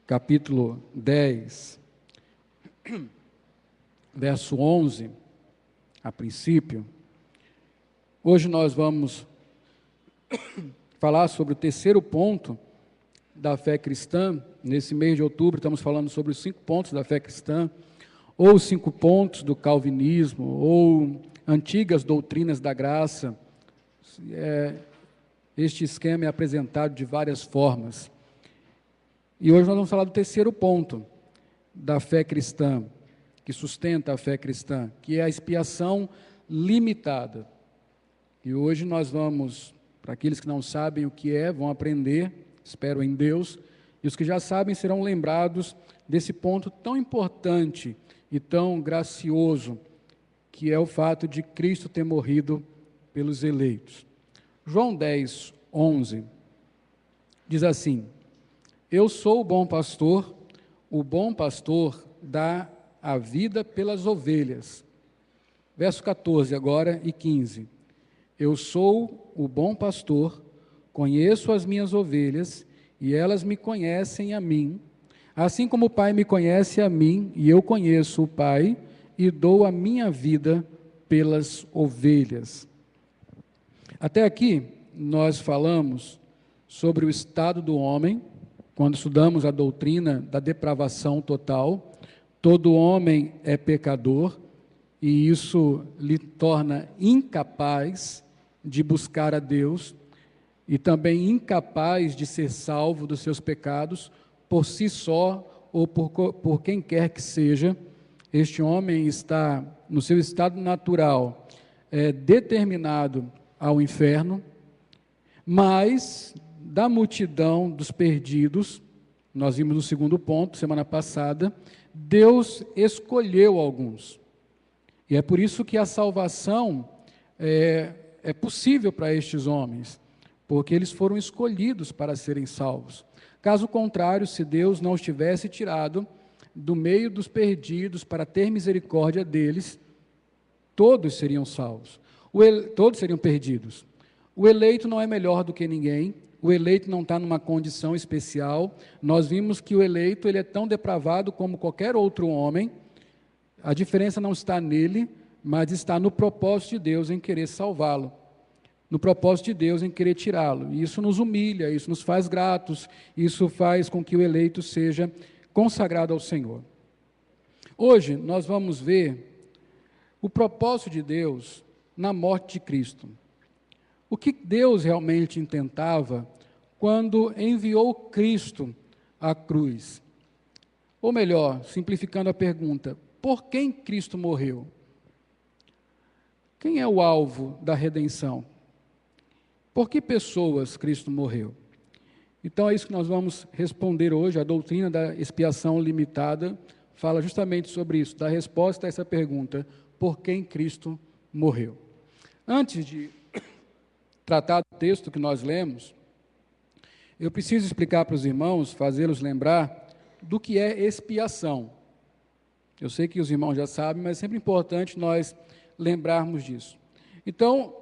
capítulo 10, verso 11, a princípio. Hoje nós vamos falar sobre o terceiro ponto da fé cristã. Nesse mês de outubro estamos falando sobre os 5 pontos da fé cristã, ou os 5 pontos do calvinismo, ou antigas doutrinas da graça. Este esquema é apresentado de várias formas. E hoje nós vamos falar do terceiro ponto da fé cristã, que sustenta a fé cristã, que é a expiação limitada. E hoje nós vamos, para aqueles que não sabem o que é, vão aprender, espero em Deus, e os que já sabem serão lembrados desse ponto tão importante e tão gracioso, que é o fato de Cristo ter morrido pelos eleitos. João 10, 11, diz assim: Eu sou o bom pastor dá a vida pelas ovelhas. Verso 14 agora e 15. Eu sou o bom pastor, conheço as minhas ovelhas, e elas me conhecem a mim, assim como o Pai me conhece a mim, e eu conheço o Pai, e dou a minha vida pelas ovelhas. Até aqui, nós falamos sobre o estado do homem, quando estudamos a doutrina da depravação total. Todo homem é pecador, e isso lhe torna incapaz de buscar a Deus, e também incapaz de ser salvo dos seus pecados, por si só, ou por quem quer que seja. Este homem está, no seu estado natural, determinado ao inferno, mas da multidão dos perdidos, nós vimos no segundo ponto, semana passada, Deus escolheu alguns. E é por isso que a salvação é possível para estes homens, porque eles foram escolhidos para serem salvos. Caso contrário, se Deus não os tivesse tirado do meio dos perdidos para ter misericórdia deles, todos seriam salvos, todos seriam perdidos. O eleito não é melhor do que ninguém, o eleito não está numa condição especial. Nós vimos que o eleito ele é tão depravado como qualquer outro homem. A diferença não está nele, mas está no propósito de Deus em querer salvá-lo, no propósito de Deus em querer tirá-lo. E isso nos humilha, isso nos faz gratos, isso faz com que o eleito seja consagrado ao Senhor. Hoje nós vamos ver o propósito de Deus na morte de Cristo. O que Deus realmente intentava quando enviou Cristo à cruz? Ou melhor, simplificando a pergunta, por quem Cristo morreu? Quem é o alvo da redenção? Por que pessoas Cristo morreu? Então é isso que nós vamos responder hoje. A doutrina da expiação limitada fala justamente sobre isso, da resposta a essa pergunta, por quem Cristo morreu. Antes de tratar do texto que nós lemos, eu preciso explicar para os irmãos, fazê-los lembrar do que é expiação. Eu sei que os irmãos já sabem, mas é sempre importante nós lembrarmos disso. Então,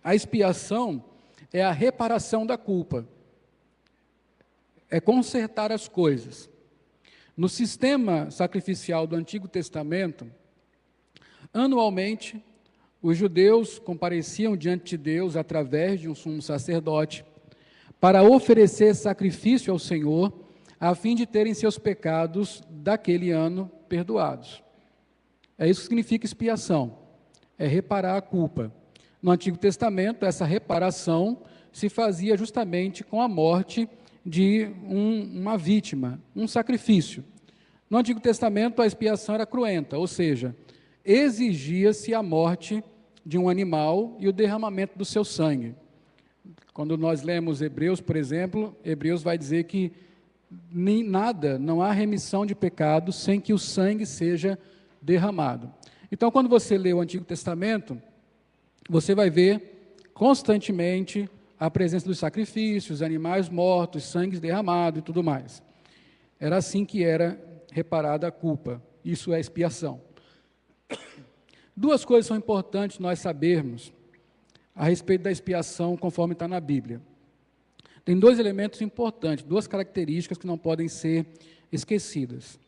a expiação é a reparação da culpa, é consertar as coisas. No sistema sacrificial do Antigo Testamento, anualmente, os judeus compareciam diante de Deus através de um sumo sacerdote para oferecer sacrifício ao Senhor, a fim de terem seus pecados daquele ano perdoados. É isso que significa expiação, é reparar a culpa. No Antigo Testamento, essa reparação se fazia justamente com a morte de uma vítima, um sacrifício. No Antigo Testamento, a expiação era cruenta, ou seja, exigia-se a morte de um animal e o derramamento do seu sangue. Quando nós lemos Hebreus, por exemplo, Hebreus vai dizer que não há remissão de pecados sem que o sangue seja derramado. Então, quando você lê o Antigo Testamento, você vai ver constantemente a presença dos sacrifícios, animais mortos, sangue derramado e tudo mais. Era assim que era reparada a culpa. Isso é expiação. Duas coisas são importantes nós sabermos a respeito da expiação conforme está na Bíblia. Tem dois elementos importantes, duas características que não podem ser esquecidas.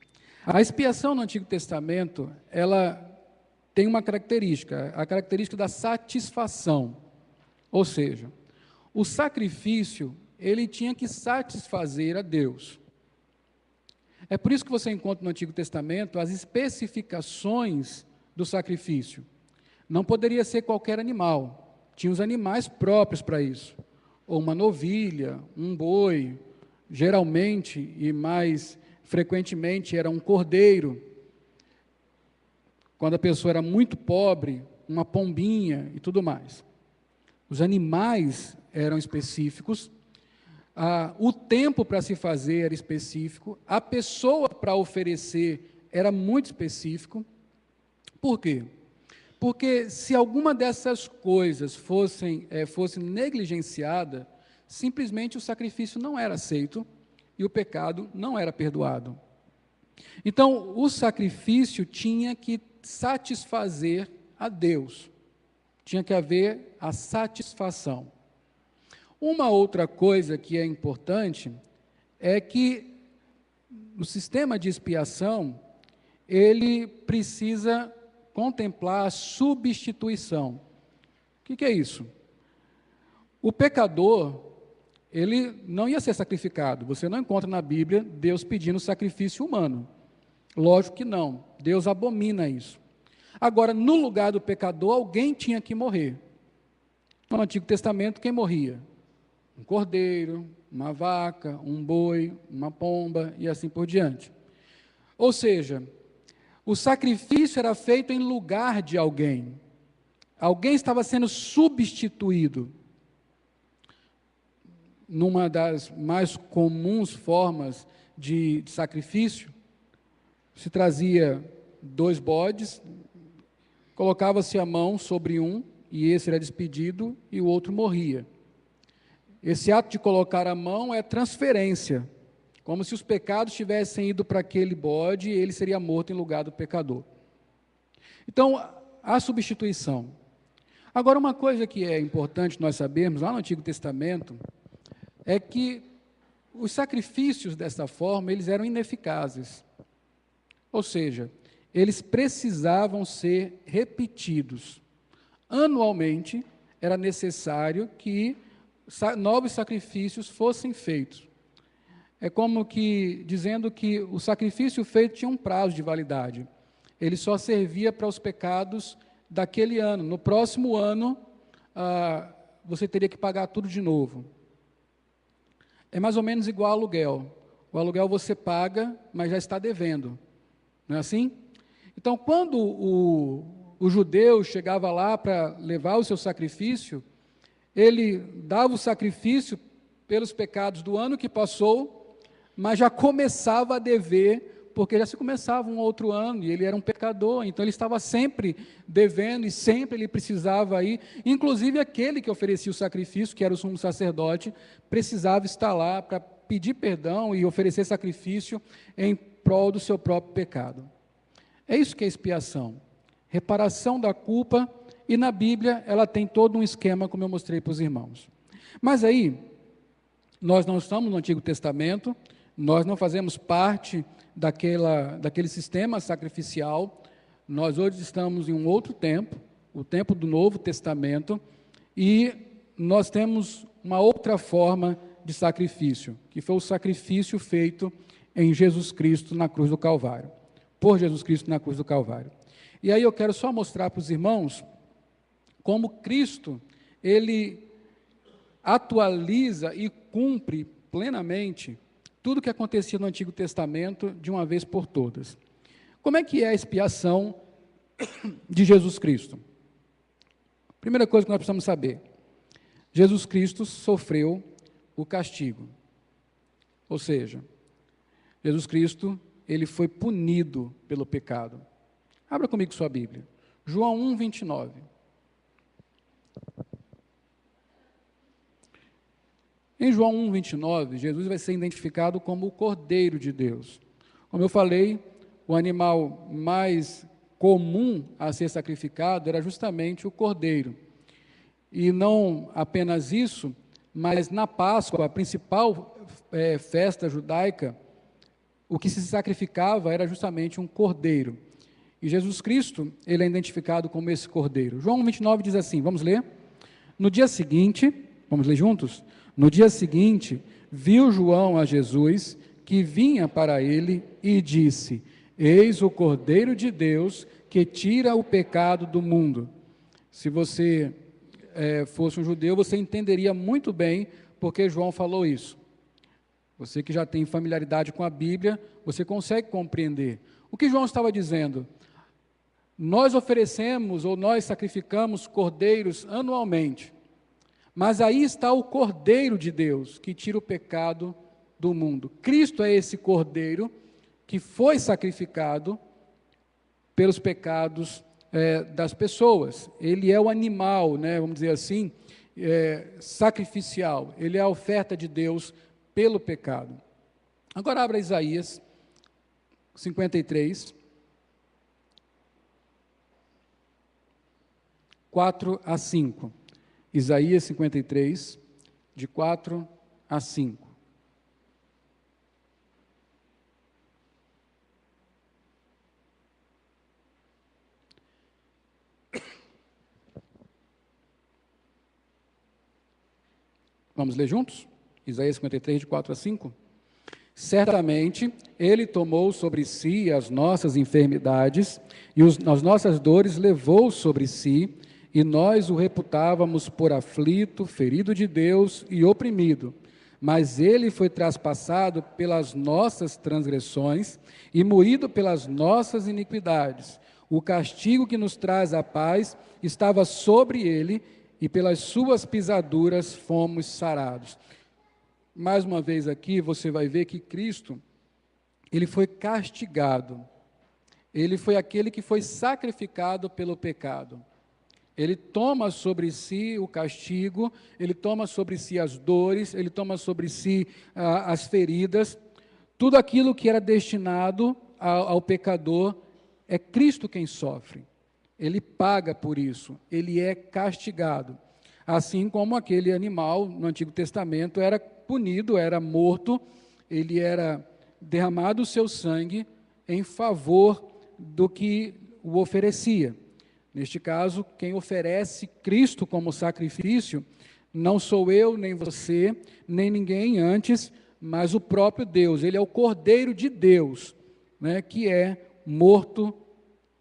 A expiação no Antigo Testamento, ela tem uma característica, a característica da satisfação. Ou seja, o sacrifício, ele tinha que satisfazer a Deus. É por isso que você encontra no Antigo Testamento as especificações do sacrifício. Não poderia ser qualquer animal, tinha os animais próprios para isso. Ou uma novilha, um boi, geralmente e mais frequentemente era um cordeiro. Quando a pessoa era muito pobre, uma pombinha e tudo mais. Os animais eram específicos, o tempo para se fazer era específico, a pessoa para oferecer era muito específico. Por quê? Porque se alguma dessas coisas fosse negligenciada, simplesmente o sacrifício não era aceito e o pecado não era perdoado. Então, o sacrifício tinha que satisfazer a Deus. Tinha que haver a satisfação. Uma outra coisa que é importante é que o sistema de expiação, ele precisa contemplar a substituição. O que é isso? O pecador, ele não ia ser sacrificado. Você não encontra na Bíblia Deus pedindo sacrifício humano. Lógico que não. Deus abomina isso. Agora, no lugar do pecador, alguém tinha que morrer. No Antigo Testamento, quem morria? Um cordeiro, uma vaca, um boi, uma pomba e assim por diante. Ou seja, o sacrifício era feito em lugar de alguém. Alguém estava sendo substituído. Numa das mais comuns formas de sacrifício, se trazia 2 bodes, colocava-se a mão sobre um, e esse era despedido, e o outro morria. Esse ato de colocar a mão é transferência, como se os pecados tivessem ido para aquele bode, e ele seria morto em lugar do pecador. Então, a substituição. Agora, uma coisa que é importante nós sabermos, lá no Antigo Testamento, é que os sacrifícios dessa forma, eles eram ineficazes. Ou seja, eles precisavam ser repetidos. Anualmente, era necessário que novos sacrifícios fossem feitos. É como que, dizendo que o sacrifício feito tinha um prazo de validade. Ele só servia para os pecados daquele ano. No próximo ano, você teria que pagar tudo de novo. É mais ou menos igual ao aluguel. O aluguel você paga, mas já está devendo. Não é assim? Então, quando o judeu chegava lá para levar o seu sacrifício, ele dava o sacrifício pelos pecados do ano que passou, mas já começava a dever, porque já se começava um outro ano, e ele era um pecador, então ele estava sempre devendo, e sempre ele precisava ir, inclusive aquele que oferecia o sacrifício, que era o sumo sacerdote, precisava estar lá para pedir perdão e oferecer sacrifício em prol do seu próprio pecado. É isso que é expiação, reparação da culpa, e na Bíblia ela tem todo um esquema, como eu mostrei para os irmãos. Mas aí, nós não estamos no Antigo Testamento, nós não fazemos parte daquele sistema sacrificial, nós hoje estamos em um outro tempo, o tempo do Novo Testamento, e nós temos uma outra forma de sacrifício, que foi o sacrifício feito em Jesus Cristo na cruz do Calvário, por Jesus Cristo na cruz do Calvário. E aí eu quero só mostrar para os irmãos como Cristo, ele atualiza e cumpre plenamente tudo o que acontecia no Antigo Testamento de uma vez por todas. Como é que é a expiação de Jesus Cristo? Primeira coisa que nós precisamos saber, Jesus Cristo sofreu o castigo. Ou seja, Jesus Cristo, ele foi punido pelo pecado. Abra comigo sua Bíblia. João 1, 29. Em João 1, 29, Jesus vai ser identificado como o Cordeiro de Deus. Como eu falei, o animal mais comum a ser sacrificado era justamente o cordeiro. E não apenas isso, mas na Páscoa, a principal festa judaica, o que se sacrificava era justamente um cordeiro. E Jesus Cristo, ele é identificado como esse cordeiro. João 29 diz assim, vamos ler? No dia seguinte, vamos ler juntos? No dia seguinte, viu João a Jesus, que vinha para ele, e disse: Eis o Cordeiro de Deus, que tira o pecado do mundo. Se você fosse um judeu, você entenderia muito bem porque João falou isso. Você que já tem familiaridade com a Bíblia, você consegue compreender. O que João estava dizendo? Nós oferecemos ou nós sacrificamos cordeiros anualmente, mas aí está o Cordeiro de Deus, que tira o pecado do mundo. Cristo é esse Cordeiro que foi sacrificado pelos pecados das pessoas. Ele é o animal, vamos dizer assim, sacrificial. Ele é a oferta de Deus pelo pecado. Agora abra Isaías 53, 4 a 5. Isaías 53, de 4 a 5. Vamos ler juntos? Isaías 53, de 4 a 5. Certamente, Ele tomou sobre si as nossas enfermidades e as nossas dores levou sobre si, e nós o reputávamos por aflito, ferido de Deus e oprimido. Mas Ele foi traspassado pelas nossas transgressões e moído pelas nossas iniquidades. O castigo que nos traz a paz estava sobre Ele, e pelas suas pisaduras fomos sarados. Mais uma vez aqui, você vai ver que Cristo, ele foi castigado. Ele foi aquele que foi sacrificado pelo pecado. Ele toma sobre si o castigo, ele toma sobre si as dores, ele toma sobre si as feridas. Tudo aquilo que era destinado ao pecador, é Cristo quem sofre. Ele paga por isso, ele é castigado. Assim como aquele animal no Antigo Testamento era punido, era morto, ele era derramado o seu sangue em favor do que o oferecia. Neste caso, quem oferece Cristo como sacrifício, não sou eu, nem você, nem ninguém antes, mas o próprio Deus. Ele é o Cordeiro de Deus, que é morto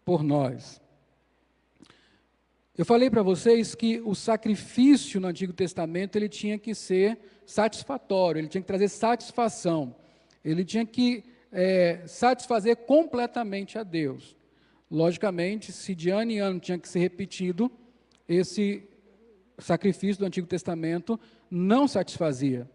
por nós. Eu falei para vocês que o sacrifício no Antigo Testamento, ele tinha que ser satisfatório, ele tinha que trazer satisfação, ele tinha que satisfazer completamente a Deus. Logicamente, se de ano em ano tinha que ser repetido, esse sacrifício do Antigo Testamento não satisfazia.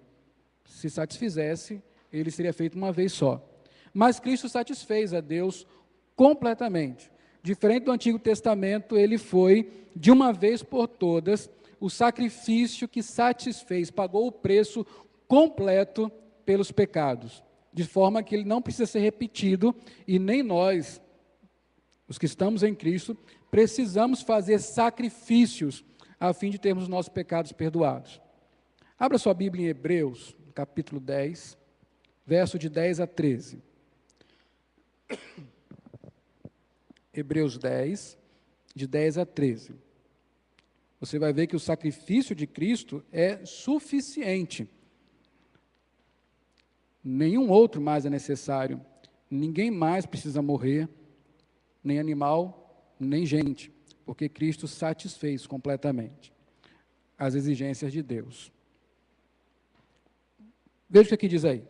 Se satisfizesse, ele seria feito uma vez só. Mas Cristo satisfez a Deus completamente. Diferente do Antigo Testamento, ele foi, de uma vez por todas, o sacrifício que satisfez, pagou o preço completo pelos pecados, de forma que ele não precisa ser repetido, e nem nós, os que estamos em Cristo, precisamos fazer sacrifícios a fim de termos nossos pecados perdoados. Abra sua Bíblia em Hebreus, capítulo 10, verso de 10 a 13. Hebreus 10, de 10 a 13. Você vai ver que o sacrifício de Cristo é suficiente. Nenhum outro mais é necessário. Ninguém mais precisa morrer, nem animal, nem gente, porque Cristo satisfez completamente as exigências de Deus. Veja o que aqui diz aí.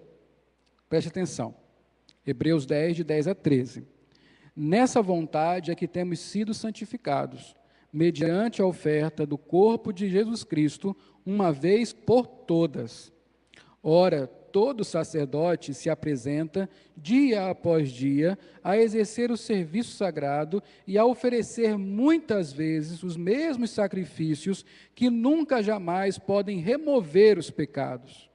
Preste atenção. Hebreus 10, de 10 a 13. Nessa vontade é que temos sido santificados, mediante a oferta do corpo de Jesus Cristo, uma vez por todas. Ora, todo sacerdote se apresenta, dia após dia, a exercer o serviço sagrado e a oferecer muitas vezes os mesmos sacrifícios que nunca jamais podem remover os pecados.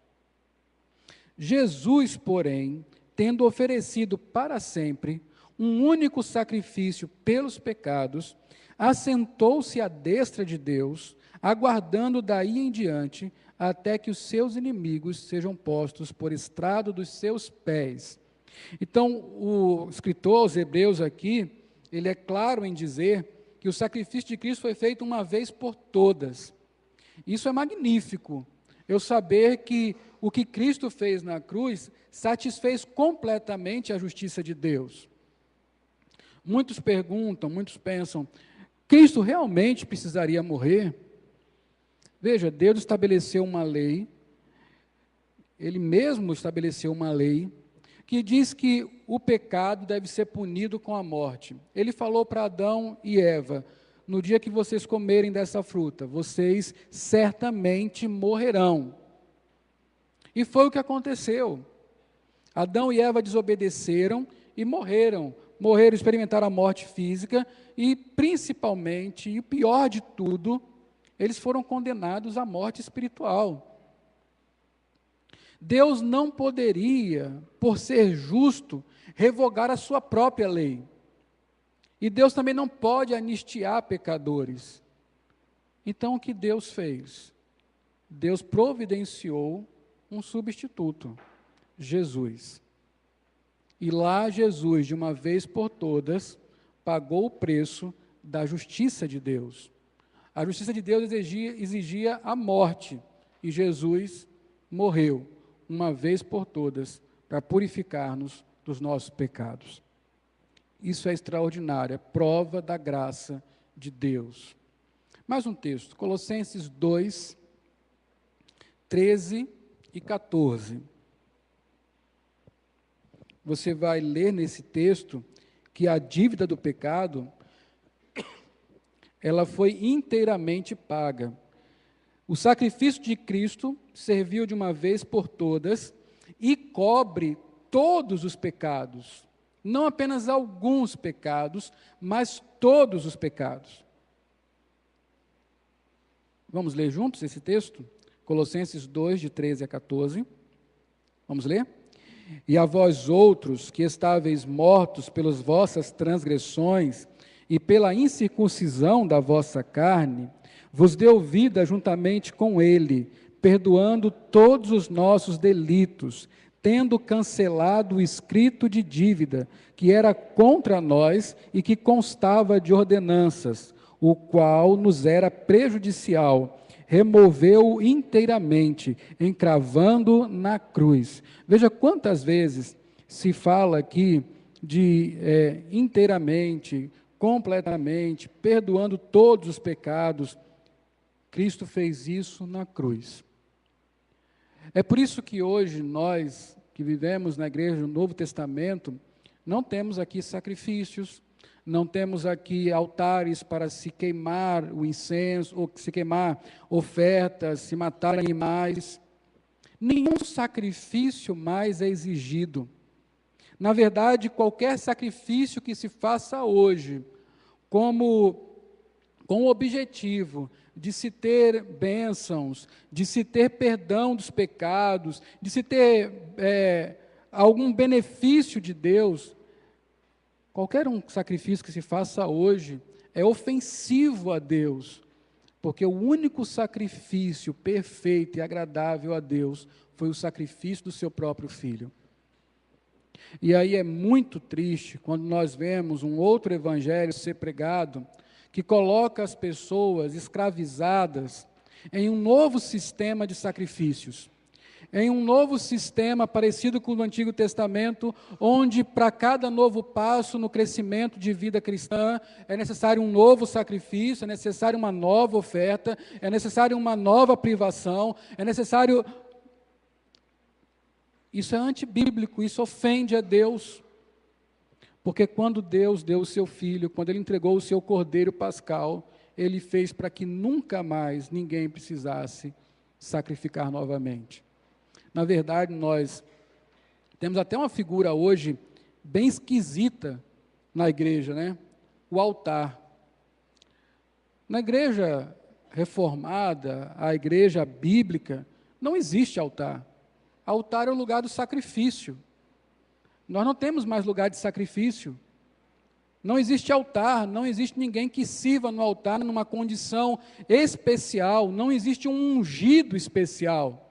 Jesus, porém, tendo oferecido para sempre um único sacrifício pelos pecados, assentou-se à destra de Deus, aguardando daí em diante até que os seus inimigos sejam postos por estrado dos seus pés. Então, o escritor aos Hebreus aqui, ele é claro em dizer que o sacrifício de Cristo foi feito uma vez por todas. Isso é magnífico, eu saber que o que Cristo fez na cruz satisfez completamente a justiça de Deus. Muitos perguntam, muitos pensam, Cristo realmente precisaria morrer? Veja, Deus estabeleceu uma lei, Ele mesmo estabeleceu uma lei, que diz que o pecado deve ser punido com a morte. Ele falou para Adão e Eva, no dia que vocês comerem dessa fruta, vocês certamente morrerão. E foi o que aconteceu. Adão e Eva desobedeceram e morreram. Morreram, experimentaram a morte física e, principalmente, e o pior de tudo, eles foram condenados à morte espiritual. Deus não poderia, por ser justo, revogar a sua própria lei. E Deus também não pode anistiar pecadores. Então, o que Deus fez? Deus providenciou um substituto, Jesus. E lá Jesus, de uma vez por todas, pagou o preço da justiça de Deus. A justiça de Deus exigia a morte, e Jesus morreu, uma vez por todas, para purificar-nos dos nossos pecados. Isso é extraordinário, é prova da graça de Deus. Mais um texto, Colossenses 2, 13 e 14. Você vai ler nesse texto que a dívida do pecado, ela foi inteiramente paga. O sacrifício de Cristo serviu de uma vez por todas e cobre todos os pecados. Não apenas alguns pecados, mas todos os pecados. Vamos ler juntos esse texto? Colossenses 2, de 13 a 14. Vamos ler? E a vós outros, que estáveis mortos pelas vossas transgressões e pela incircuncisão da vossa carne, vos deu vida juntamente com ele, perdoando todos os nossos delitos, tendo cancelado o escrito de dívida, que era contra nós e que constava de ordenanças, o qual nos era prejudicial, removeu-o inteiramente, encravando na cruz. Veja quantas vezes se fala aqui de inteiramente, completamente, perdoando todos os pecados. Cristo fez isso na cruz. É por isso que hoje nós, que vivemos na igreja do Novo Testamento, não temos aqui sacrifícios, não temos aqui altares para se queimar o incenso, ou se queimar ofertas, se matar animais. Nenhum sacrifício mais é exigido. Na verdade, qualquer sacrifício que se faça hoje, com o objetivo de se ter bênçãos, de se ter perdão dos pecados, de se ter algum benefício de Deus, qualquer um sacrifício que se faça hoje é ofensivo a Deus, porque o único sacrifício perfeito e agradável a Deus foi o sacrifício do seu próprio Filho. E aí é muito triste quando nós vemos um outro evangelho ser pregado, que coloca as pessoas escravizadas em um novo sistema de sacrifícios, em um novo sistema parecido com o do Antigo Testamento, onde para cada novo passo no crescimento de vida cristã, é necessário um novo sacrifício, é necessário uma nova oferta, é necessário uma nova privação, é necessário... Isso é antibíblico, isso ofende a Deus. Porque quando Deus deu o seu Filho, quando Ele entregou o seu Cordeiro Pascal, Ele fez para que nunca mais ninguém precisasse sacrificar novamente. Na verdade, nós temos até uma figura hoje bem esquisita na igreja, né? O altar. Na igreja reformada, a igreja bíblica, não existe altar. Altar é o lugar do sacrifício. Nós não temos mais lugar de sacrifício. Não existe altar, não existe ninguém que sirva no altar numa condição especial, não existe um ungido especial.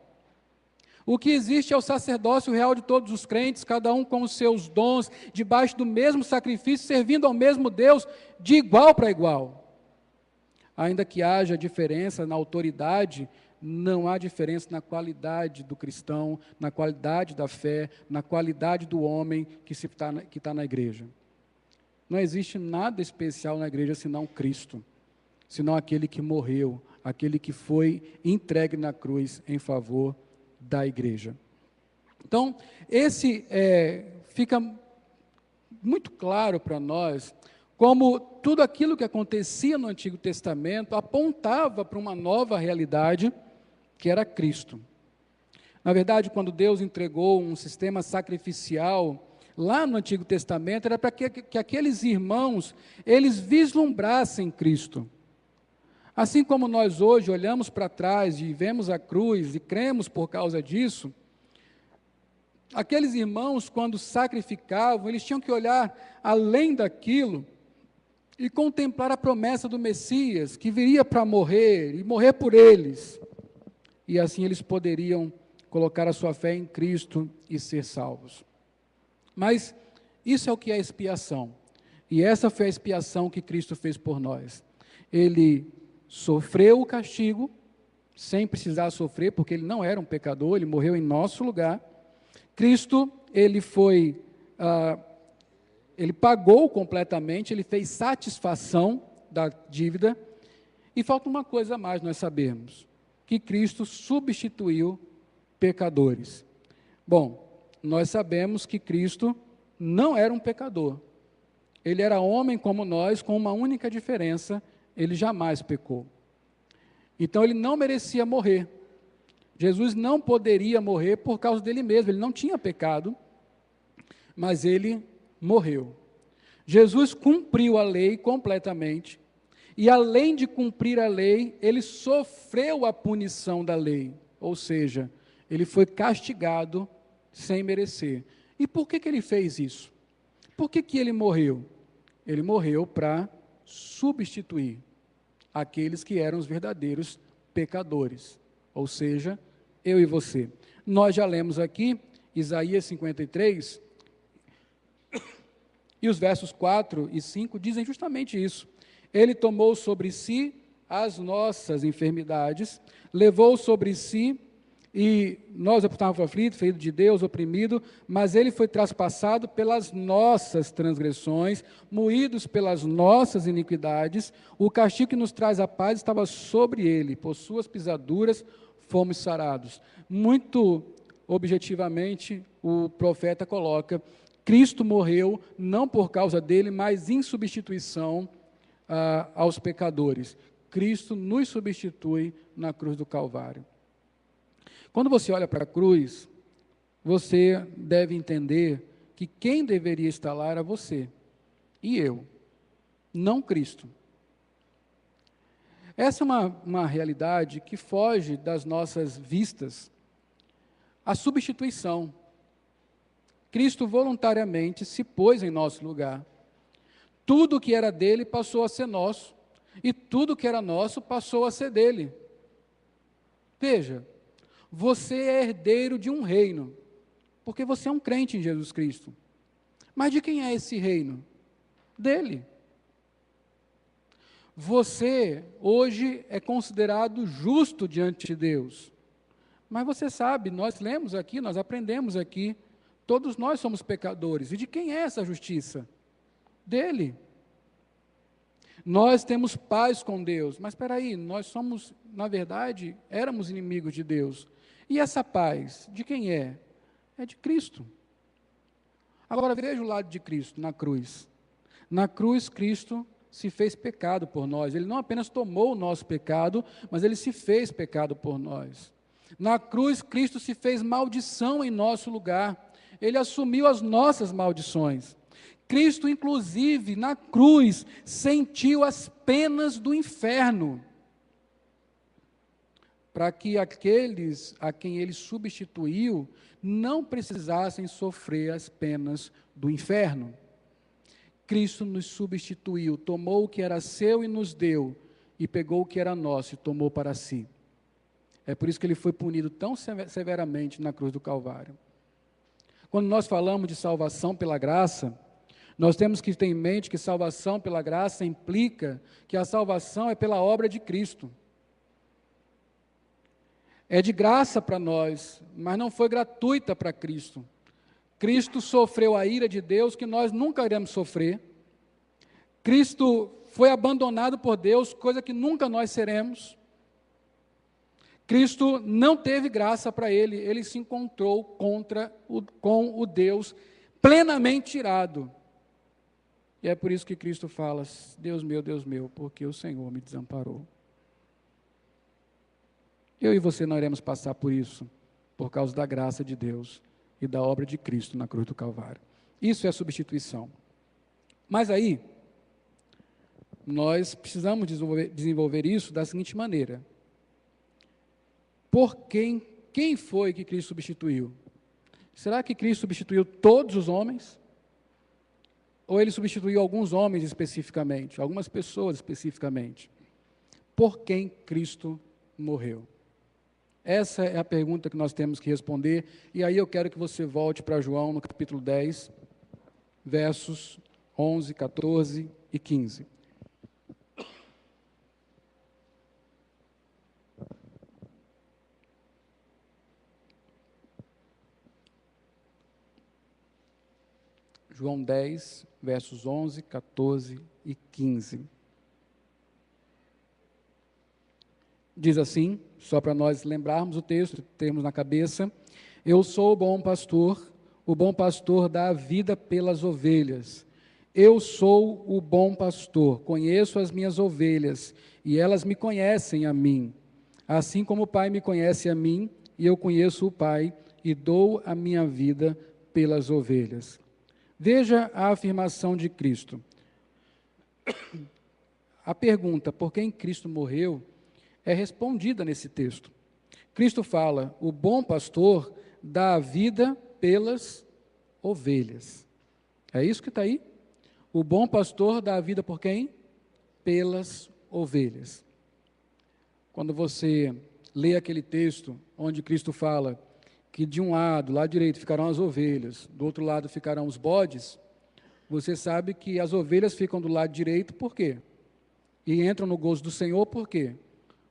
O que existe é o sacerdócio real de todos os crentes, cada um com os seus dons, debaixo do mesmo sacrifício, servindo ao mesmo Deus, de igual para igual. Ainda que haja diferença na autoridade, não há diferença na qualidade do cristão, na qualidade da fé, na qualidade do homem que está na igreja. Não existe nada especial na igreja senão Cristo, senão aquele que morreu, aquele que foi entregue na cruz em favor da igreja. Então, fica muito claro para nós como tudo aquilo que acontecia no Antigo Testamento apontava para uma nova realidade, que era Cristo. Na verdade, quando Deus entregou um sistema sacrificial lá no Antigo Testamento, era para que aqueles irmãos, eles vislumbrassem Cristo. Assim como nós hoje olhamos para trás e vemos a cruz e cremos por causa disso, aqueles irmãos, quando sacrificavam, eles tinham que olhar além daquilo e contemplar a promessa do Messias, que viria para morrer e morrer por eles. E assim eles poderiam colocar a sua fé em Cristo e ser salvos. Mas isso é o que é expiação. E essa foi a expiação que Cristo fez por nós. Ele sofreu o castigo, sem precisar sofrer, porque ele não era um pecador, ele morreu em nosso lugar. Cristo, ele pagou completamente, ele fez satisfação da dívida. E falta uma coisa a mais nós sabemos, que Cristo substituiu pecadores. Bom, nós sabemos que Cristo não era um pecador. Ele era homem como nós, com uma única diferença: ele jamais pecou. Então ele não merecia morrer. Jesus não poderia morrer por causa dele mesmo, ele não tinha pecado, mas ele morreu. Jesus cumpriu a lei completamente, e além de cumprir a lei, ele sofreu a punição da lei, ou seja, ele foi castigado sem merecer. E por que ele fez isso? Por que ele morreu? Ele morreu para substituir aqueles que eram os verdadeiros pecadores, ou seja, eu e você. Nós já lemos aqui Isaías 53, e os versos 4 e 5 dizem justamente isso. Ele tomou sobre si as nossas enfermidades, levou sobre si, e nós estávamos aflitos, ferido de Deus, oprimido, mas ele foi traspassado pelas nossas transgressões, moídos pelas nossas iniquidades, o castigo que nos traz a paz estava sobre ele, por suas pisaduras fomos sarados. Muito objetivamente, o profeta coloca: Cristo morreu não por causa dele, mas em substituição aos pecadores. Cristo nos substitui na cruz do Calvário. Quando você olha para a cruz, você deve entender que quem deveria estar lá era você e eu, não Cristo. Essa é uma realidade que foge das nossas vistas. A substituição. Cristo voluntariamente se pôs em nosso lugar. Tudo que era dele passou a ser nosso, e tudo que era nosso passou a ser dele. Veja, você é herdeiro de um reino, porque você é um crente em Jesus Cristo. Mas de quem é esse reino? Dele. Você, hoje, é considerado justo diante de Deus. Mas você sabe, nós lemos aqui, nós aprendemos aqui, todos nós somos pecadores. E de quem é essa justiça? Dele. Nós temos paz com Deus, mas espera aí, nós somos, na verdade, éramos inimigos de Deus. E essa paz, de quem é? É de Cristo. Agora veja o lado de Cristo, na cruz. Na cruz, Cristo se fez pecado por nós. Ele não apenas tomou o nosso pecado, mas ele se fez pecado por nós. Na cruz, Cristo se fez maldição em nosso lugar. Ele assumiu as nossas maldições. Cristo, inclusive, na cruz, sentiu as penas do inferno, para que aqueles a quem ele substituiu não precisassem sofrer as penas do inferno. Cristo nos substituiu, tomou o que era seu e nos deu, e pegou o que era nosso e tomou para si. É por isso que ele foi punido tão severamente na cruz do Calvário. Quando nós falamos de salvação pela graça, nós temos que ter em mente que salvação pela graça implica que a salvação é pela obra de Cristo. É de graça para nós, mas não foi gratuita para Cristo. Cristo sofreu a ira de Deus que nós nunca iremos sofrer. Cristo foi abandonado por Deus, coisa que nunca nós seremos. Cristo não teve graça para ele se encontrou com o Deus plenamente irado. E é por isso que Cristo fala, Deus meu, porque o Senhor me desamparou. Eu e você não iremos passar por isso, por causa da graça de Deus e da obra de Cristo na cruz do Calvário. Isso é substituição. Mas aí, nós precisamos desenvolver isso da seguinte maneira. Por quem foi que Cristo substituiu? Será que Cristo substituiu todos os homens? Ou ele substituiu alguns homens especificamente, algumas pessoas especificamente? Por quem Cristo morreu? Essa é a pergunta que nós temos que responder, e aí eu quero que você volte para João no capítulo 10, versos 11, 14 e 15. João 10, versos 11, 14 e 15. Diz assim, só para nós lembrarmos o texto, termos na cabeça: eu sou o bom pastor dá a vida pelas ovelhas. Eu sou o bom pastor, conheço as minhas ovelhas, e elas me conhecem a mim. Assim como o Pai me conhece a mim, e eu conheço o Pai, e dou a minha vida pelas ovelhas. Veja a afirmação de Cristo. A pergunta, por quem Cristo morreu, é respondida nesse texto. Cristo fala, o bom pastor dá a vida pelas ovelhas. É isso que está aí? O bom pastor dá a vida por quem? Pelas ovelhas. Quando você lê aquele texto onde Cristo fala que de um lado direito, ficarão as ovelhas, do outro lado ficarão os bodes, você sabe que as ovelhas ficam do lado direito, por quê? E entram no gozo do Senhor, por quê?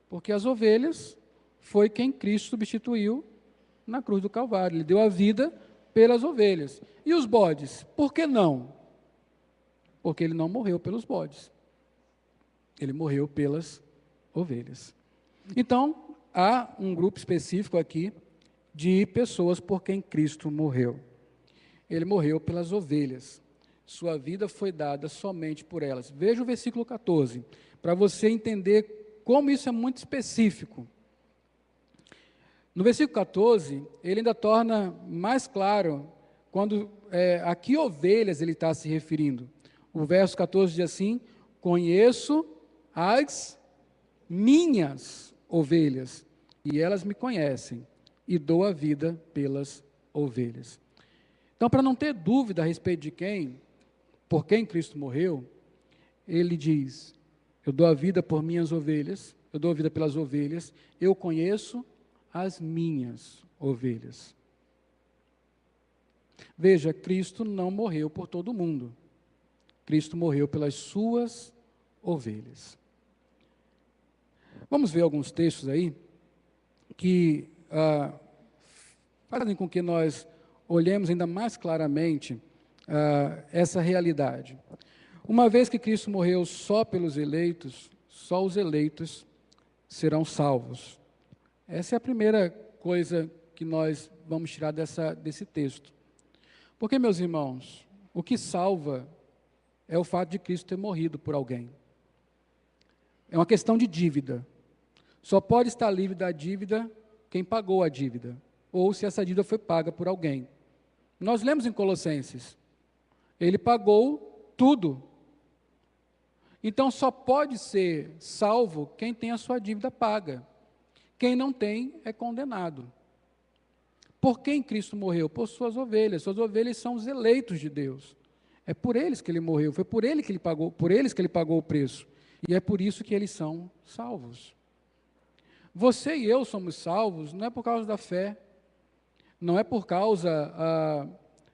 Porque as ovelhas foi quem Cristo substituiu na cruz do Calvário. Ele deu a vida pelas ovelhas. E os bodes? Por que não? Porque ele não morreu pelos bodes. Ele morreu pelas ovelhas. Então, há um grupo específico aqui de pessoas por quem Cristo morreu. Ele morreu pelas ovelhas. Sua vida foi dada somente por elas. Veja o versículo 14, para você entender como isso é muito específico. No versículo 14, ele ainda torna mais claro a que ovelhas ele está se referindo. O verso 14 diz assim, conheço as minhas ovelhas, e elas me conhecem, e dou a vida pelas ovelhas. Então, para não ter dúvida a respeito de por quem Cristo morreu, ele diz, eu dou a vida por minhas ovelhas, eu dou a vida pelas ovelhas, eu conheço as minhas ovelhas. Veja, Cristo não morreu por todo mundo. Cristo morreu pelas suas ovelhas. Vamos ver alguns textos aí que fazem com que nós olhemos ainda mais claramente essa realidade. Uma vez que Cristo morreu só pelos eleitos, só os eleitos serão salvos. Essa é a primeira coisa que nós vamos tirar desse texto. Porque, meus irmãos, o que salva é o fato de Cristo ter morrido por alguém. É uma questão de dívida. Só pode estar livre da dívida quem pagou a dívida, ou se essa dívida foi paga por alguém. Nós lemos em Colossenses, ele pagou tudo. Então, só pode ser salvo quem tem a sua dívida paga. Quem não tem é condenado. Por quem Cristo morreu? Por suas ovelhas. Suas ovelhas são os eleitos de Deus. É por eles que ele morreu, foi por ele que ele pagou, por eles que ele pagou o preço. E é por isso que eles são salvos. Você e eu somos salvos não é por causa da fé, não é por causa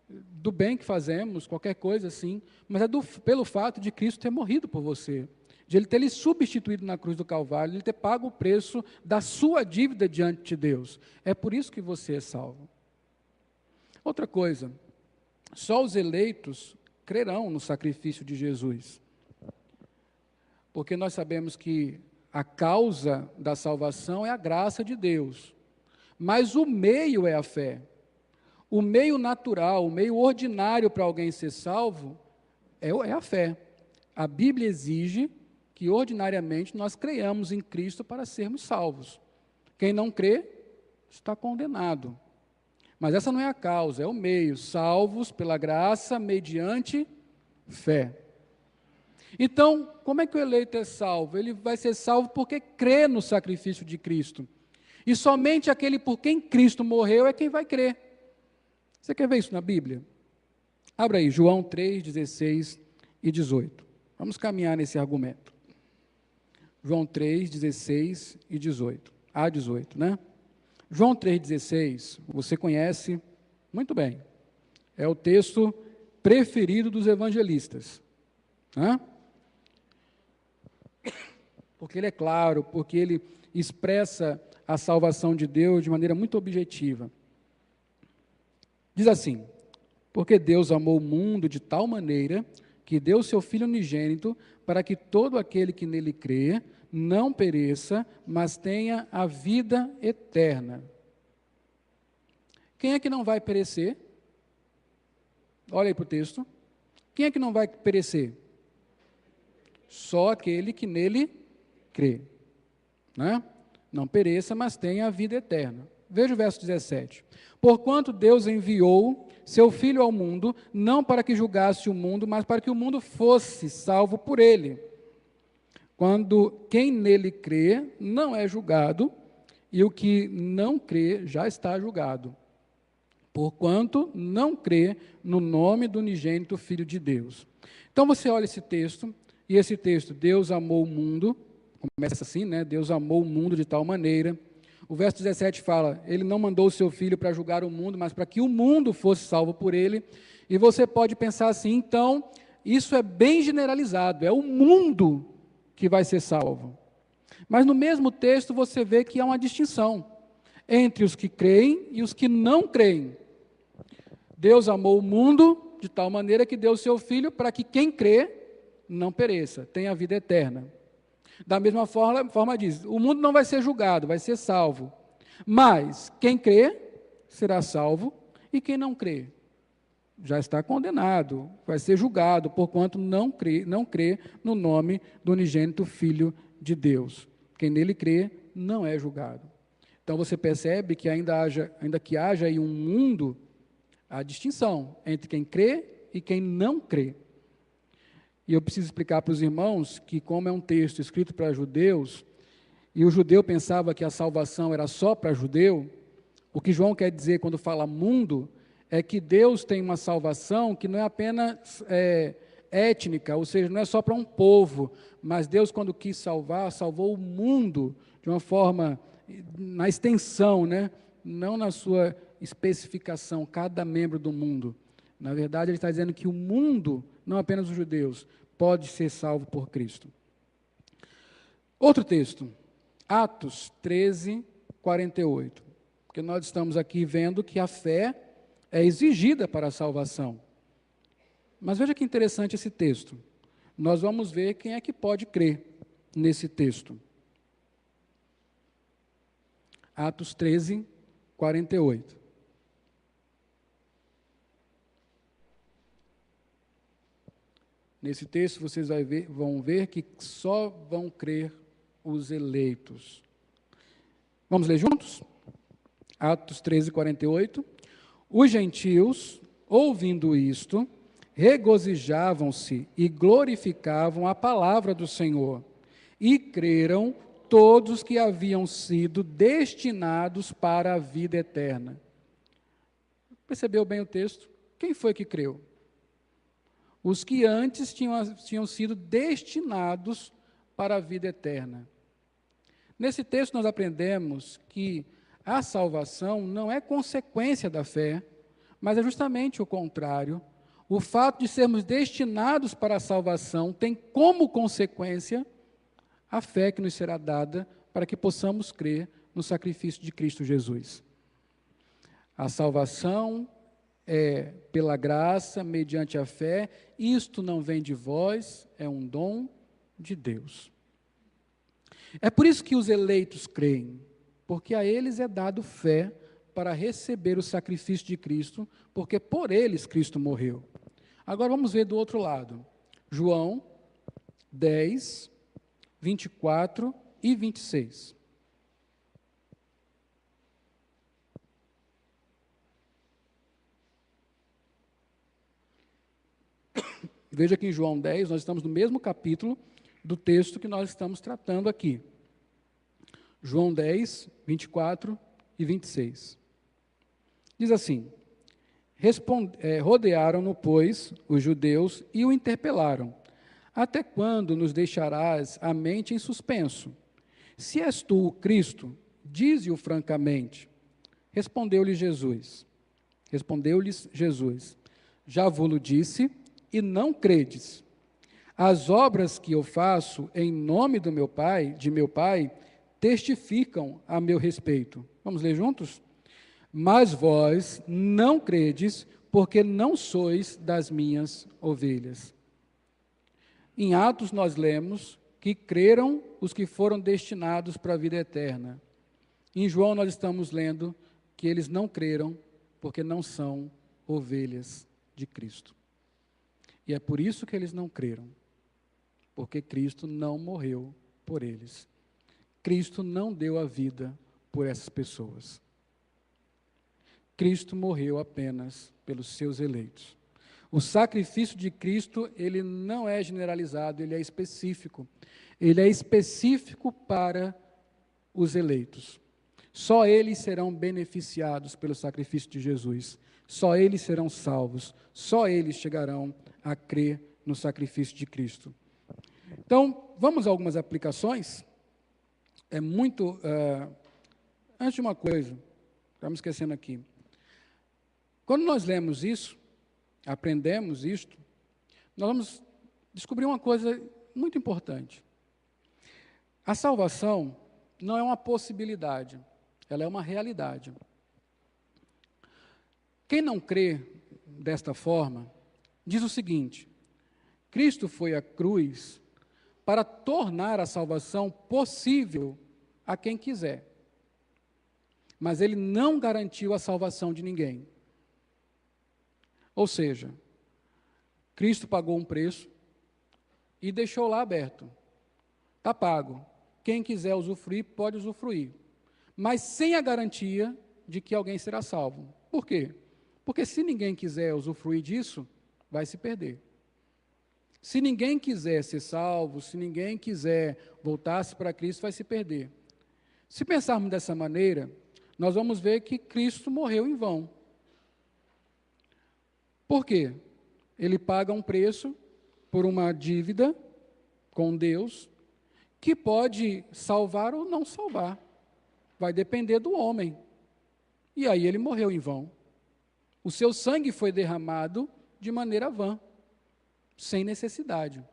do bem que fazemos, qualquer coisa assim, mas é pelo fato de Cristo ter morrido por você, de Ele ter lhe substituído na cruz do Calvário, de Ele ter pago o preço da sua dívida diante de Deus. É por isso que você é salvo. Outra coisa, só os eleitos crerão no sacrifício de Jesus, porque nós sabemos que a causa da salvação é a graça de Deus, mas o meio é a fé. O meio natural, o meio ordinário para alguém ser salvo é a fé. A Bíblia exige que ordinariamente nós creiamos em Cristo para sermos salvos. Quem não crê está condenado. Mas essa não é a causa, é o meio, salvos pela graça mediante fé. Então, como é que o eleito é salvo? Ele vai ser salvo porque crê no sacrifício de Cristo. E somente aquele por quem Cristo morreu é quem vai crer. Você quer ver isso na Bíblia? Abra aí, João 3, 16 e 18. Vamos caminhar nesse argumento. João 3, 16 e 18. A 18, né? João 3,16, você conhece muito bem. É o texto preferido dos evangelistas. Né? Porque ele é claro, porque ele expressa a salvação de Deus de maneira muito objetiva. Diz assim: porque Deus amou o mundo de tal maneira que deu seu Filho unigênito para que todo aquele que nele crê não pereça, mas tenha a vida eterna. Quem é que não vai perecer? Olha aí para o texto. Quem é que não vai perecer? Só aquele que nele crê. Né? Não pereça, mas tenha a vida eterna. Veja o verso 17. Porquanto Deus enviou seu Filho ao mundo, não para que julgasse o mundo, mas para que o mundo fosse salvo por ele. Quando quem nele crê não é julgado, e o que não crê já está julgado, porquanto não crê no nome do unigênito Filho de Deus. Então você olha esse texto, e esse texto, Deus amou o mundo, começa assim, né? Deus amou o mundo de tal maneira. O verso 17 fala, ele não mandou o seu Filho para julgar o mundo, mas para que o mundo fosse salvo por ele. E você pode pensar assim, então, isso é bem generalizado, é o mundo que vai ser salvo. Mas no mesmo texto você vê que há uma distinção entre os que creem e os que não creem. Deus amou o mundo de tal maneira que deu o seu Filho para que quem crê não pereça, tenha a vida eterna. Da mesma forma diz, o mundo não vai ser julgado, vai ser salvo. Mas quem crê será salvo e quem não crê já está condenado, vai ser julgado, porquanto não crê no nome do unigênito Filho de Deus. Quem nele crê não é julgado. Então você percebe que ainda que haja aí um mundo, há distinção entre quem crê e quem não crê. E eu preciso explicar para os irmãos que, como é um texto escrito para judeus, e o judeu pensava que a salvação era só para judeu, o que João quer dizer quando fala mundo, é que Deus tem uma salvação que não é apenas étnica, ou seja, não é só para um povo, mas Deus, quando quis salvar, salvou o mundo de uma forma, na extensão, né? Não na sua especificação, cada membro do mundo. Na verdade, ele está dizendo que o mundo, não apenas os judeus, pode ser salvo por Cristo. Outro texto, Atos 13, 48. Porque nós estamos aqui vendo que a fé é exigida para a salvação. Mas veja que interessante esse texto. Nós vamos ver quem é que pode crer nesse texto. Atos 13, 48. Nesse texto vocês vão ver que só vão crer os eleitos. Vamos ler juntos? Atos 13, 48. Os gentios, ouvindo isto, regozijavam-se e glorificavam a palavra do Senhor, e creram todos que haviam sido destinados para a vida eterna. Percebeu bem o texto? Quem foi que creu? os que antes tinham sido destinados para a vida eterna. Nesse texto nós aprendemos que a salvação não é consequência da fé, mas é justamente o contrário. O fato de sermos destinados para a salvação tem como consequência a fé que nos será dada para que possamos crer no sacrifício de Cristo Jesus. A salvação é pela graça, mediante a fé. Isto não vem de vós, é um dom de Deus. É por isso que os eleitos creem, porque a eles é dado fé para receber o sacrifício de Cristo, porque por eles Cristo morreu. Agora vamos ver do outro lado. João 10, 24 e 26. Veja que em João 10, nós estamos no mesmo capítulo do texto que nós estamos tratando aqui. João 10, 24 e 26. Diz assim: rodearam-no, pois, os judeus e o interpelaram: até quando nos deixarás a mente em suspenso? Se és tu o Cristo, dize-o francamente. Respondeu-lhes Jesus: já vo-lo disse, e não credes. As obras que eu faço em nome do meu Pai, testificam a meu respeito. Vamos ler juntos? Mas vós não credes, porque não sois das minhas ovelhas. Em Atos nós lemos que creram os que foram destinados para a vida eterna. Em João nós estamos lendo que eles não creram, porque não são ovelhas de Cristo. E é por isso que eles não creram, porque Cristo não morreu por eles. Cristo não deu a vida por essas pessoas. Cristo morreu apenas pelos seus eleitos. O sacrifício de Cristo, ele não é generalizado, ele é específico. Ele é específico para os eleitos. Só eles serão beneficiados pelo sacrifício de Jesus. Só eles serão salvos. Só eles chegarão a crer no sacrifício de Cristo. Então, vamos a algumas aplicações. Antes de uma coisa, estamos esquecendo aqui. Quando nós lemos isso, aprendemos isto, nós vamos descobrir uma coisa muito importante. A salvação não é uma possibilidade, ela é uma realidade. Quem não crê desta forma, diz o seguinte: Cristo foi à cruz para tornar a salvação possível a quem quiser. Mas ele não garantiu a salvação de ninguém. Ou seja, Cristo pagou um preço e deixou lá aberto. Está pago. Quem quiser usufruir, pode usufruir. Mas sem a garantia de que alguém será salvo. Por quê? Porque se ninguém quiser usufruir disso, vai se perder. Se ninguém quiser ser salvo, se ninguém quiser voltar-se para Cristo, vai se perder. Se pensarmos dessa maneira, nós vamos ver que Cristo morreu em vão. Por quê? Ele paga um preço por uma dívida com Deus, que pode salvar ou não salvar. Vai depender do homem. E aí ele morreu em vão. O seu sangue foi derramado de maneira vã, sem necessidade.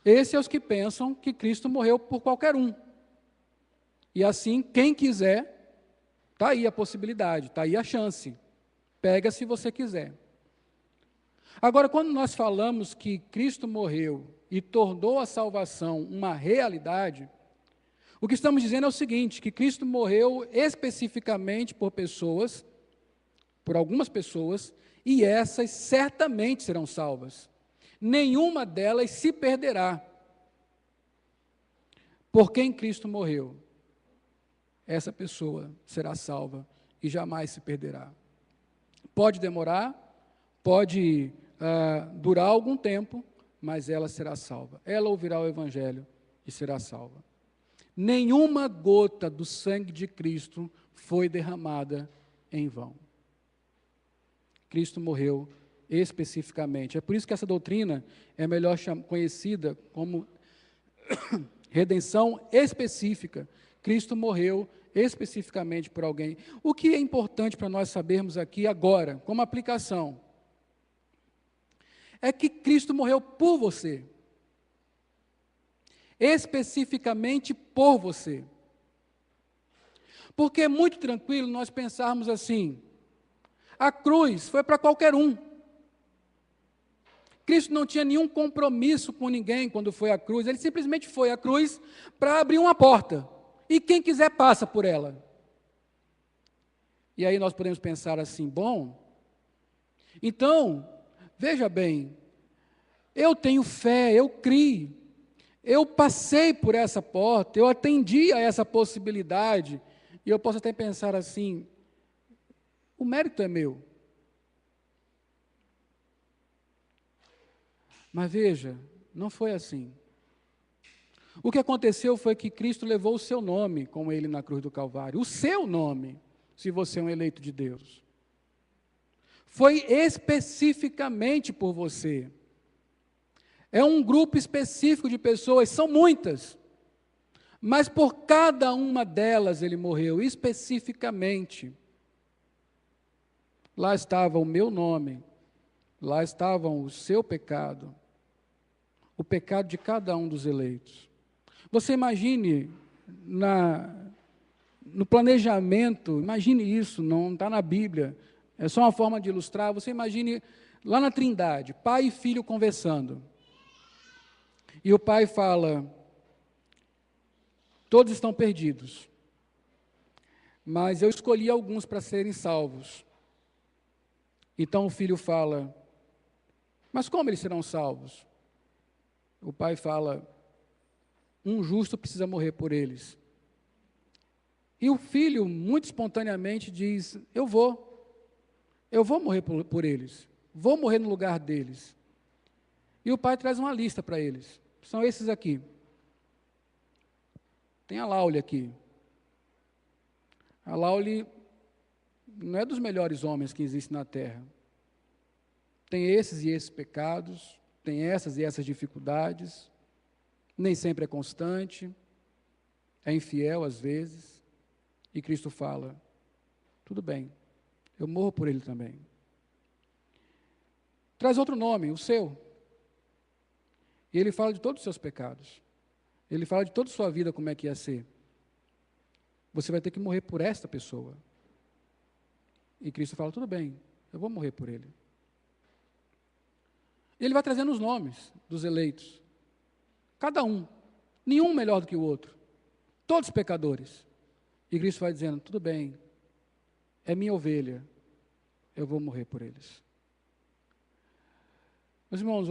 Esses são os que pensam que Cristo morreu por qualquer um. E assim, quem quiser, está aí a possibilidade, está aí a chance. Pega se você quiser. Agora, quando nós falamos que Cristo morreu e tornou a salvação uma realidade, o que estamos dizendo é o seguinte, que Cristo morreu especificamente por pessoas, por algumas pessoas, e essas certamente serão salvas. Nenhuma delas se perderá. Por quem Cristo morreu, essa pessoa será salva e jamais se perderá. Pode demorar, pode durar algum tempo, mas ela será salva. Ela ouvirá o Evangelho e será salva. Nenhuma gota do sangue de Cristo foi derramada em vão. Cristo morreu especificamente. É por isso que essa doutrina é melhor conhecida como redenção específica. Cristo morreu especificamente por alguém. O que é importante para nós sabermos aqui agora, como aplicação, é que Cristo morreu por você. Especificamente por você. Porque é muito tranquilo nós pensarmos assim, a cruz foi para qualquer um. Cristo não tinha nenhum compromisso com ninguém quando foi à cruz, ele simplesmente foi à cruz para abrir uma porta, e quem quiser passa por ela. E aí nós podemos pensar assim, bom, então, veja bem, eu tenho fé, eu criei, eu passei por essa porta, eu atendi a essa possibilidade, e eu posso até pensar assim, o mérito é meu. Mas veja, não foi assim. O que aconteceu foi que Cristo levou o seu nome com ele na cruz do Calvário, o seu nome, se você é um eleito de Deus. Foi especificamente por você. É um grupo específico de pessoas, são muitas, mas por cada uma delas ele morreu, especificamente. Lá estava o meu nome, lá estava o seu pecado, o pecado de cada um dos eleitos. Você imagine no planejamento, imagine isso, não está na Bíblia, é só uma forma de ilustrar, você imagine lá na Trindade, pai e filho conversando. E o pai fala, todos estão perdidos, mas eu escolhi alguns para serem salvos. Então o filho fala, mas como eles serão salvos? O pai fala, um justo precisa morrer por eles. E o filho, muito espontaneamente, diz, eu vou morrer por eles, vou morrer no lugar deles. E o pai traz uma lista para eles, são esses aqui. Tem a Laule aqui. A Laule não é dos melhores homens que existem na terra. Tem esses e esses pecados, tem essas e essas dificuldades, nem sempre é constante, é infiel às vezes, e Cristo fala, tudo bem, eu morro por ele também. Traz outro nome, o seu, e ele fala de todos os seus pecados, ele fala de toda a sua vida como é que ia ser. Você vai ter que morrer por esta pessoa. E Cristo fala, tudo bem, eu vou morrer por ele. Ele vai trazendo os nomes dos eleitos. Cada um. Nenhum melhor do que o outro. Todos pecadores. E Cristo vai dizendo, tudo bem, é minha ovelha, eu vou morrer por eles. Meus irmãos,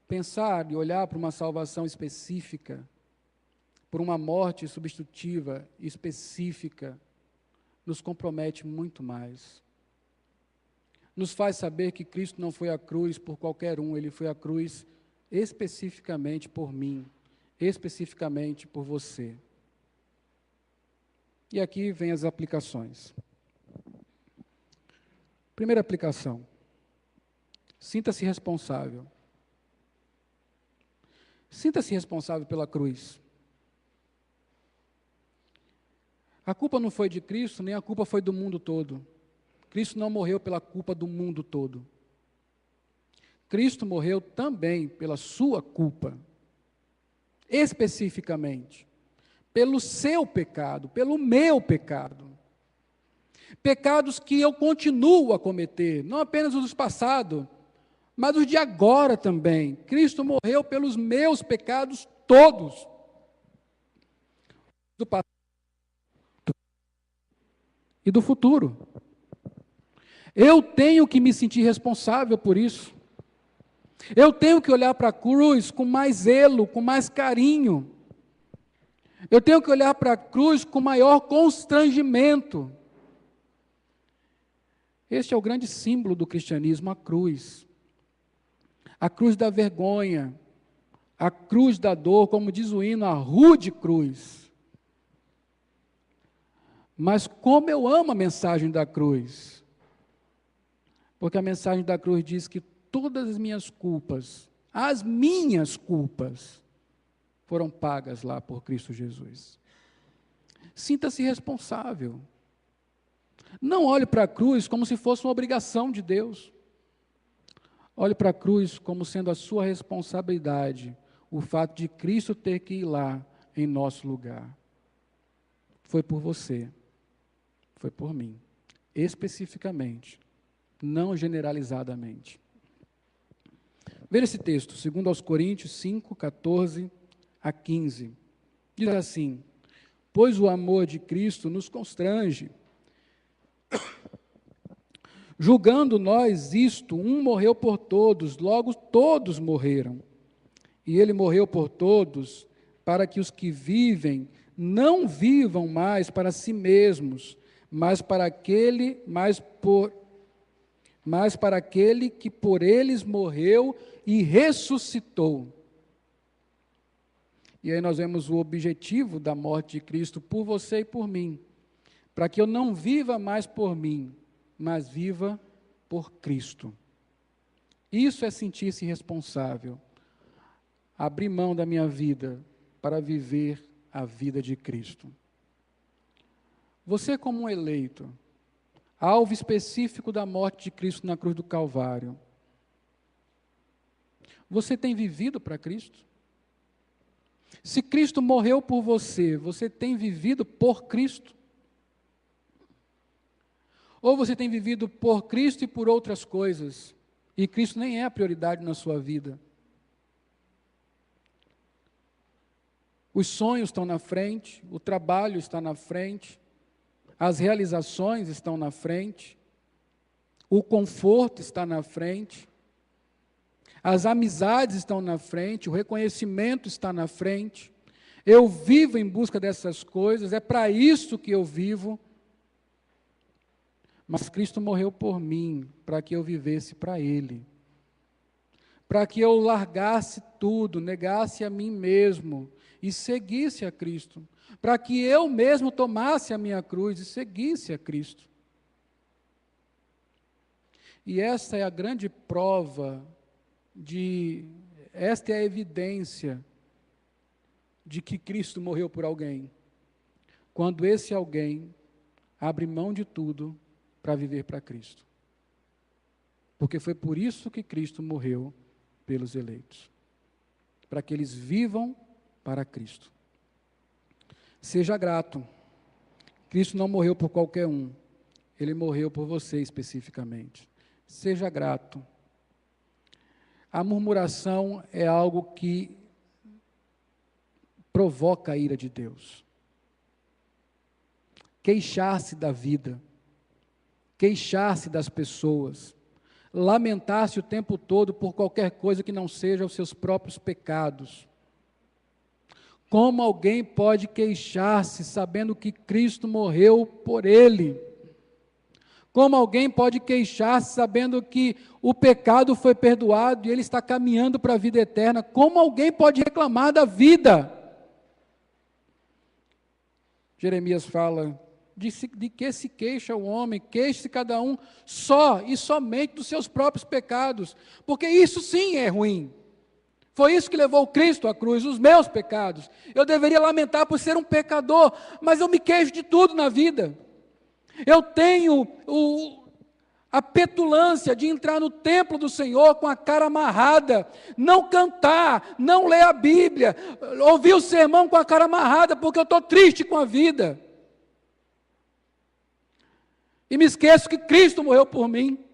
pensar e olhar para uma salvação específica, por uma morte substitutiva específica, nos compromete muito mais. Nos faz saber que Cristo não foi à cruz por qualquer um, ele foi à cruz especificamente por mim, especificamente por você. E aqui vem as aplicações. Primeira aplicação. Sinta-se responsável. Sinta-se responsável pela cruz. A culpa não foi de Cristo, nem a culpa foi do mundo todo. Cristo não morreu pela culpa do mundo todo. Cristo morreu também pela sua culpa, especificamente, pelo seu pecado, pelo meu pecado. Pecados que eu continuo a cometer, não apenas os do passado, mas os de agora também. Cristo morreu pelos meus pecados todos. Do passado e do futuro. Eu tenho que me sentir responsável por isso. Eu tenho que olhar para a cruz com mais zelo, com mais carinho. Eu tenho que olhar para a cruz com maior constrangimento. Este é o grande símbolo do cristianismo, a cruz. A cruz da vergonha, a cruz da dor, como diz o hino, a rude cruz. Mas como eu amo a mensagem da cruz. Porque a mensagem da cruz diz que todas as minhas culpas, foram pagas lá por Cristo Jesus. Sinta-se responsável. Não olhe para a cruz como se fosse uma obrigação de Deus. Olhe para a cruz como sendo a sua responsabilidade, o fato de Cristo ter que ir lá em nosso lugar. Foi por você, foi por mim, especificamente, não generalizadamente. Veja esse texto, 2 aos Coríntios 5, 14 a 15. Diz assim: pois o amor de Cristo nos constrange, julgando nós isto, um morreu por todos, logo todos morreram. E ele morreu por todos, para que os que vivem não vivam mais para si mesmos, mas para aquele que por eles morreu e ressuscitou. E aí nós vemos o objetivo da morte de Cristo por você e por mim, para que eu não viva mais por mim, mas viva por Cristo. Isso é sentir-se responsável, abrir mão da minha vida para viver a vida de Cristo. Você, como um eleito, alvo específico da morte de Cristo na cruz do Calvário, você tem vivido para Cristo? Se Cristo morreu por você, você tem vivido por Cristo? Ou você tem vivido por Cristo e por outras coisas, e Cristo nem é a prioridade na sua vida? Os sonhos estão na frente, o trabalho está na frente, as realizações estão na frente, o conforto está na frente, as amizades estão na frente, o reconhecimento está na frente. Eu vivo em busca dessas coisas, é para isso que eu vivo. Mas Cristo morreu por mim, para que eu vivesse para Ele. Para que eu largasse tudo, negasse a mim mesmo e seguisse a Cristo. Para que eu mesmo tomasse a minha cruz e seguisse a Cristo. E essa é a grande prova esta é a evidência de que Cristo morreu por alguém. Quando esse alguém abre mão de tudo para viver para Cristo. Porque foi por isso que Cristo morreu pelos eleitos. Para que eles vivam para Cristo. Seja grato. Cristo não morreu por qualquer um. Ele morreu por você especificamente. Seja grato. A murmuração é algo que provoca a ira de Deus. Queixar-se da vida, queixar-se das pessoas, lamentar-se o tempo todo por qualquer coisa que não seja os seus próprios pecados. Como alguém pode queixar-se sabendo que Cristo morreu por ele? Como alguém pode queixar-se sabendo que o pecado foi perdoado e ele está caminhando para a vida eterna? Como alguém pode reclamar da vida? Jeremias fala, de que se queixa o homem, queixe-se cada um só e somente dos seus próprios pecados, porque isso sim é ruim. Foi isso que levou Cristo à cruz, os meus pecados. Eu deveria lamentar por ser um pecador, mas eu me queixo de tudo na vida. Eu tenho a petulância de entrar no templo do Senhor com a cara amarrada, não cantar, não ler a Bíblia, ouvir o sermão com a cara amarrada, porque eu estou triste com a vida. E me esqueço que Cristo morreu por mim.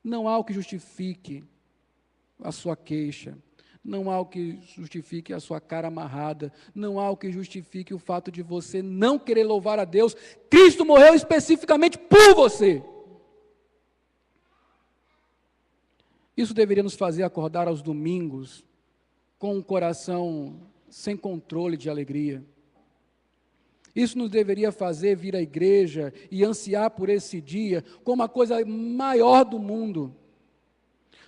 Não há o que justifique a sua queixa. Não há o que justifique a sua cara amarrada. Não há o que justifique o fato de você não querer louvar a Deus. Cristo morreu especificamente por você. Isso deveria nos fazer acordar aos domingos com um coração sem controle de alegria. Isso nos deveria fazer vir à igreja e ansiar por esse dia como a coisa maior do mundo.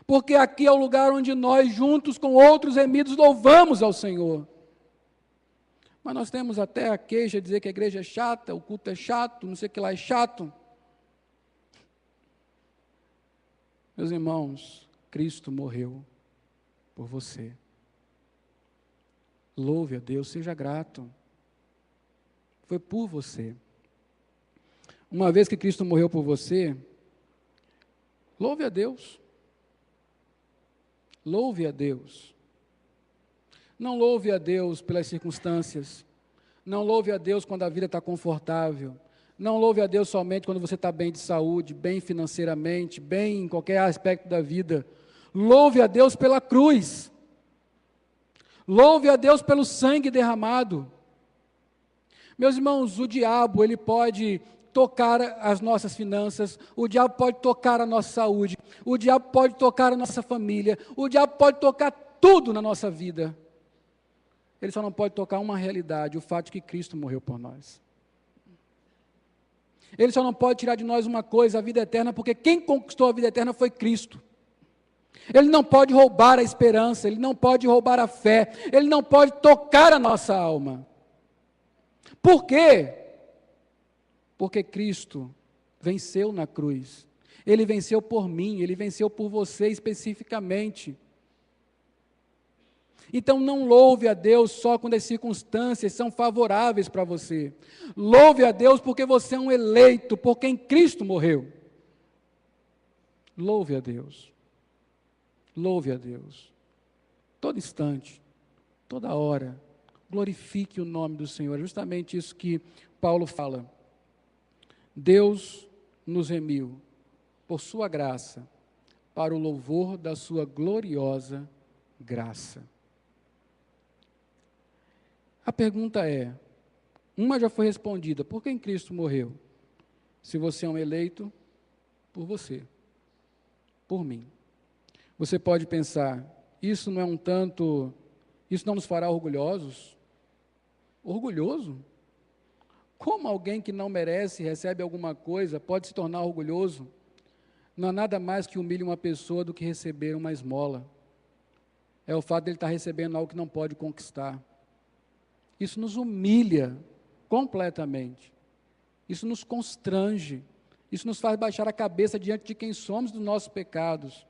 Porque aqui é o lugar onde nós, juntos com outros remidos, louvamos ao Senhor. Mas nós temos até a queixa de dizer que a igreja é chata, o culto é chato, não sei o que lá é chato. Meus irmãos, Cristo morreu por você. Louve a Deus, seja grato. Foi por você. Uma vez que Cristo morreu por você, louve a Deus. Louve a Deus. Não louve a Deus pelas circunstâncias. Não louve a Deus quando a vida está confortável. Não louve a Deus somente quando você está bem de saúde, bem financeiramente, bem em qualquer aspecto da vida. Louve a Deus pela cruz. Louve a Deus pelo sangue derramado. Meus irmãos, o diabo, ele pode tocar as nossas finanças, o diabo pode tocar a nossa saúde, o diabo pode tocar a nossa família, o diabo pode tocar tudo na nossa vida. Ele só não pode tocar uma realidade, o fato de que Cristo morreu por nós. Ele só não pode tirar de nós uma coisa, a vida eterna, porque quem conquistou a vida eterna foi Cristo. Ele não pode roubar a esperança, ele não pode roubar a fé, ele não pode tocar a nossa alma. Por quê? Porque Cristo venceu na cruz. Ele venceu por mim, ele venceu por você especificamente. Então não louve a Deus só quando as circunstâncias são favoráveis para você. Louve a Deus porque você é um eleito, por quem Cristo morreu. Louve a Deus. Louve a Deus. Todo instante, toda hora, glorifique o nome do Senhor. É justamente isso que Paulo fala. Deus nos remiu por sua graça, para o louvor da sua gloriosa graça. A pergunta é, uma já foi respondida, por quem Cristo morreu? Se você é um eleito, por você, por mim. Você pode pensar, isso não nos fará orgulhosos? Orgulhoso? Como alguém que não merece, recebe alguma coisa, pode se tornar orgulhoso? Não há nada mais que humilhe uma pessoa do que receber uma esmola. É o fato de ele estar recebendo algo que não pode conquistar. Isso nos humilha completamente. Isso nos constrange. Isso nos faz baixar a cabeça diante de quem somos dos nossos pecados.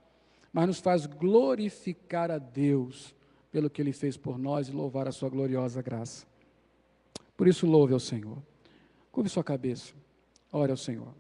Mas nos faz glorificar a Deus pelo que Ele fez por nós e louvar a sua gloriosa graça. Por isso, louve ao Senhor. Curve sua cabeça. Ore ao Senhor.